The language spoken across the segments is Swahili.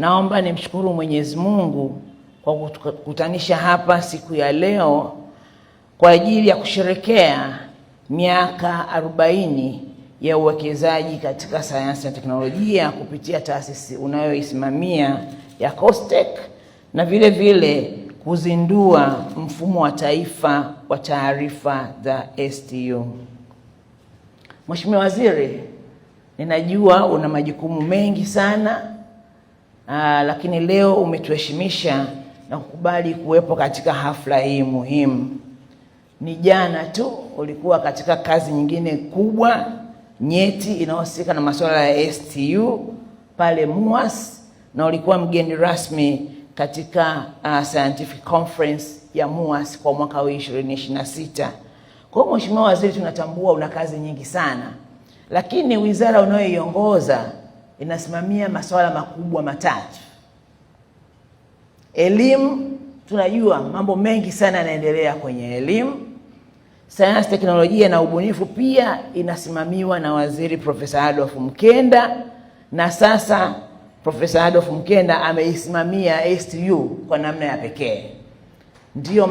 Naomba nimshukuru Mwenyezi Mungu kwa kukutanisha hapa siku ya leo kwa ajili ya kusherekea miaka 40 ya uwekezaji katika sayansi na teknolojia kupitia taasisi unayoisimamia ya COSTECH, na vile vile kuzindua mfumo wa taifa wa taarifa za STU. Mheshimiwa Waziri, ninajua una majukumu mengi sana, lakini leo umetuheshimisha na kukubali kuwepo katika hafla hii muhimu. Ni jana tu ulikuwa katika kazi nyingine kubwa nyeti inayohusika na masuala ya STU pale MUHAS, na ulikuwa mgeni rasmi katika scientific conference ya MUHAS kwa mwaka huu 2026. Kwa hiyo Mheshimiwa Waziri, tunatambua una kazi nyingi sana, lakini wizara unayoiongoza inasimamia masuala makubwa matatu. Elimu, tunajua mambo mengi sana yanaendelea kwenye elimu. Sayansi, teknolojia na ubunifu pia inasimamiwa na Waziri Profesa Adolf Mkenda, na sasa Profesa Adolf Mkenda ameisimamia STU kwa namna ya pekee. Ndiyo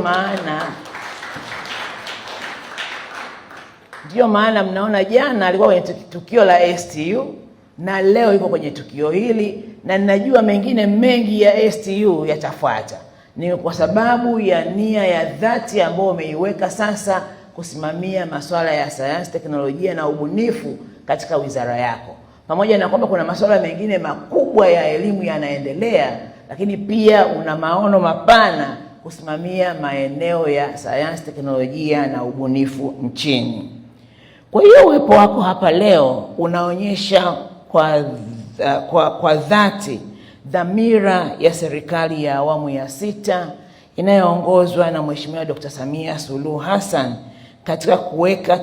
maana mnaona jana alikuwa kwenye tukio la STU na leo yuko kwenye tukio hili, na ninajua mengine mengi ya STU yatafuata. Ni kwa sababu ya nia ya dhati ambayo umeiweka sasa kusimamia masuala ya sayansi, teknolojia na ubunifu katika wizara yako. Pamoja na kwamba kuna masuala mengine makubwa ya elimu yanaendelea, lakini pia una maono mapana kusimamia maeneo ya sayansi, teknolojia na ubunifu nchini. Kwa hiyo uwepo wako hapa leo unaonyesha kwa dhati dhamira ya serikali ya awamu ya 6 inayoongozwa na Mheshimiwa Dr. Samia Suluhu Hassan katika kuweka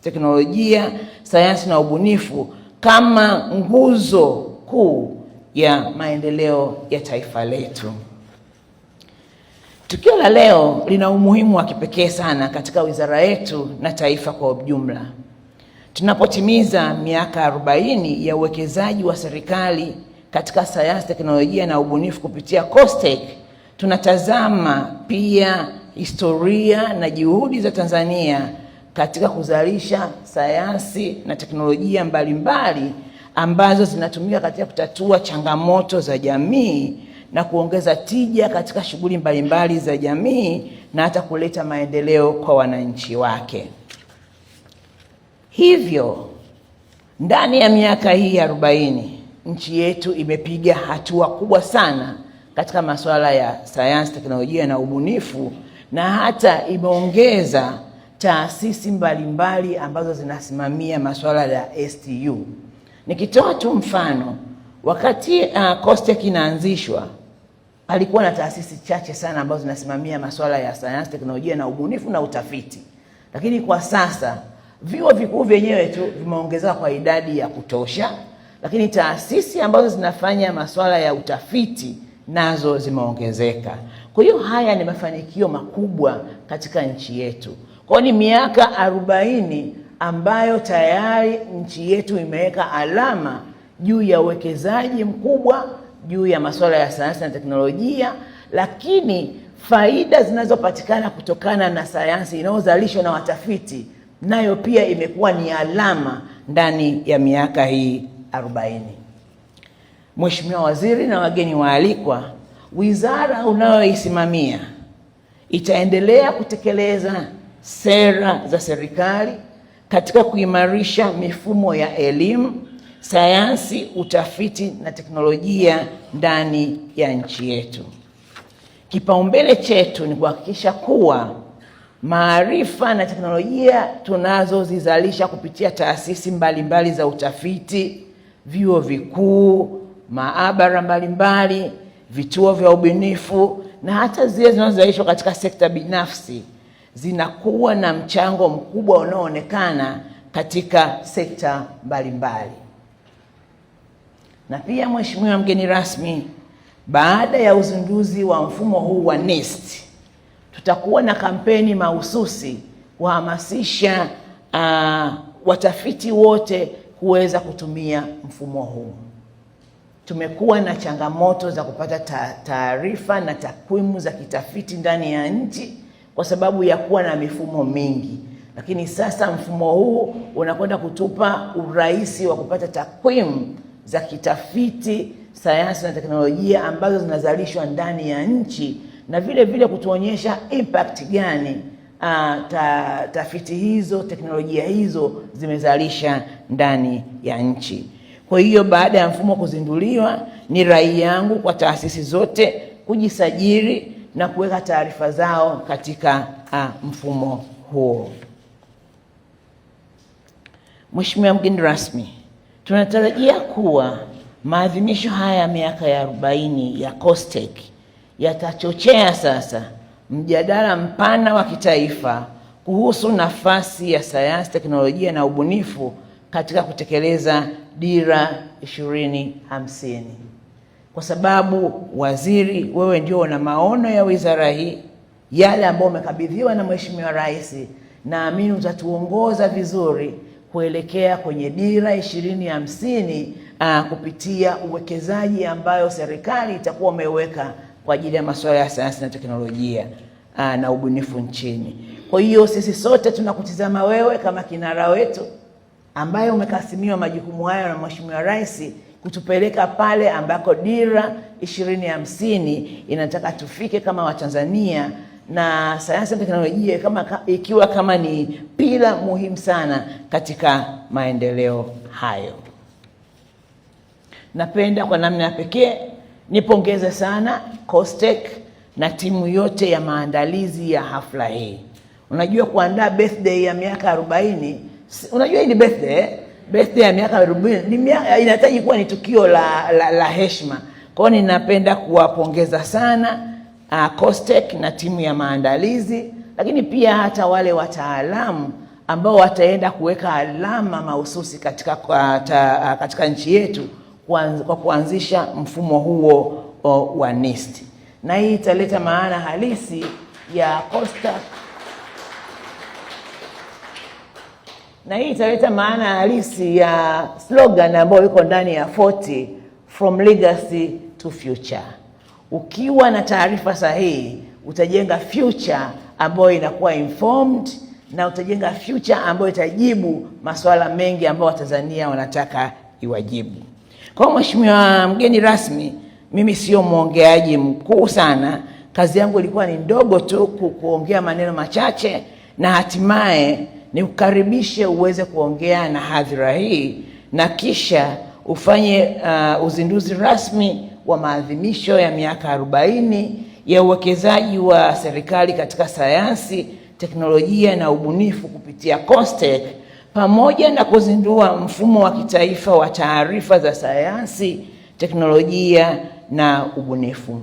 teknolojia, sayansi na ubunifu kama nguzo kuu ya maendeleo ya taifa letu. Tukio la leo lina umuhimu wa kipekee sana katika wizara yetu na taifa kwa ujumla. Tunapotimiza miaka 40 ya uwekezaji wa serikali katika sayansi, teknolojia na ubunifu kupitia COSTECH, tunatazama pia historia na juhudi za Tanzania katika kuzalisha sayansi na teknolojia mbalimbali ambazo zinatumika katika kutatua changamoto za jamii na kuongeza tija katika shughuli mbalimbali za jamii na hata kuleta maendeleo kwa wananchi wake. Hivyo, ndani ya miaka hii 40, nchi yetu imepiga hatua kubwa sana katika masuala ya sayansi, teknolojia na ubunifu, na hata imeongeza taasisi mbalimbali ambazo zinasimamia masuala ya STU. Nikitoa tu mfano, wakati COSTECH inaanzishwa, alikuwa na taasisi chache sana ambazo zinasimamia masuala ya sayansi, teknolojia na ubunifu na utafiti. Lakini kwa sasa vyuo vikuu vyenyewe tu vimeongezeka kwa idadi ya kutosha, lakini taasisi ambazo zinafanya masuala ya utafiti nazo zimeongezeka. Kwa hiyo haya ni mafanikio makubwa katika nchi yetu. Kwa ni miaka 40 ambayo tayari nchi yetu imeweka alama juu ya uwekezaji mkubwa juu ya masuala ya sayansi na teknolojia, lakini faida zinazopatikana kutokana na sayansi inayozalishwa na watafiti nayo pia imekuwa ni alama ndani ya miaka hii 40. Mheshimiwa Waziri na wageni waalikwa, wizara unayoisimamia itaendelea kutekeleza sera za serikali katika kuimarisha mifumo ya elimu, sayansi, utafiti na teknolojia ndani ya nchi yetu. Kipaumbele chetu ni kuhakikisha kuwa maarifa na teknolojia tunazozizalisha kupitia taasisi mbalimbali za utafiti, vyuo vikuu, maabara mbalimbali, vituo vya ubunifu na hata zile zinazozalishwa katika sekta binafsi zinakuwa na mchango mkubwa unaoonekana katika sekta mbalimbali. Na pia Mheshimiwa mgeni rasmi, baada ya uzinduzi wa mfumo huu wa NeST, tutakuwa na kampeni mahususi kuhamasisha watafiti wote kuweza kutumia mfumo huu. tumekuwa na changamoto za kupata taarifa na takwimu za kitafiti ndani ya nchi kwa sababu ya kuwa na mifumo mingi. Lakini sasa mfumo huu unakwenda kutupa urahisi wa kupata takwimu za kitafiti, sayansi na teknolojia ambazo zinazalishwa ndani ya nchi, na vile vile kutuonyesha impact gani tafiti hizo, teknolojia hizo zimezalisha ndani ya nchi. Kwa hiyo baada ya mfumo kuzinduliwa, ni rai yangu kwa taasisi zote kujisajili na kuweka taarifa zao katika mfumo huo. Mheshimiwa mgeni rasmi, tunatarajia kuwa maadhimisho haya ya miaka ya 40 ya COSTECH yatachochea sasa mjadala mpana wa kitaifa kuhusu nafasi ya sayansi, teknolojia na ubunifu katika kutekeleza Dira 2050. Kwa sababu waziri, wewe ndio una maono ya wizara hii, yale ambayo umekabidhiwa na Mheshimiwa Rais, naamini utatuongoza vizuri kuelekea kwenye Dira 2050 kupitia uwekezaji ambayo serikali itakuwa umeweka kwa ajili ya masuala ya sayansi na teknolojia na ubunifu nchini. Kwa hiyo sisi sote tunakutizama wewe kama kinara wetu ambaye umekasimiwa majukumu hayo na Mheshimiwa Rais kutupeleka pale ambako Dira 2050 inataka tufike kama Watanzania, na sayansi na teknolojia ikiwa kama ni pila muhimu sana katika maendeleo hayo. Napenda kwa namna ya pekee nipongeze sana COSTECH na timu yote ya maandalizi ya hafla hii. Unajua, kuandaa birthday ya miaka 40, unajua hii ni birthday ya miaka 40 inahitaji kuwa ni tukio la heshima. Kwa hiyo ninapenda kuwapongeza sana COSTECH na timu ya maandalizi, lakini pia hata wale wataalamu ambao wataenda kuweka alama mahususi katika nchi yetu kwa kuanzisha mfumo huo wa NIST. Na hii italeta maana halisi ya COSTECH, na hii italeta maana halisi ya slogan ambayo iko ndani ya 40 from legacy to future. Ukiwa na taarifa sahihi utajenga future ambayo inakuwa informed, na utajenga future ambayo itajibu masuala mengi ambayo Watanzania wanataka iwajibu. Kwa Mheshimiwa mgeni rasmi, mimi sio mwongeaji mkuu sana. Kazi yangu ilikuwa ni ndogo tu, kuongea maneno machache na hatimaye nikukaribishe uweze kuongea na hadhira hii, na kisha ufanye uzinduzi rasmi wa maadhimisho ya miaka 40 ya uwekezaji wa serikali katika sayansi, teknolojia na ubunifu kupitia COSTECH, pamoja na kuzindua mfumo wa kitaifa wa taarifa za sayansi, teknolojia na ubunifu.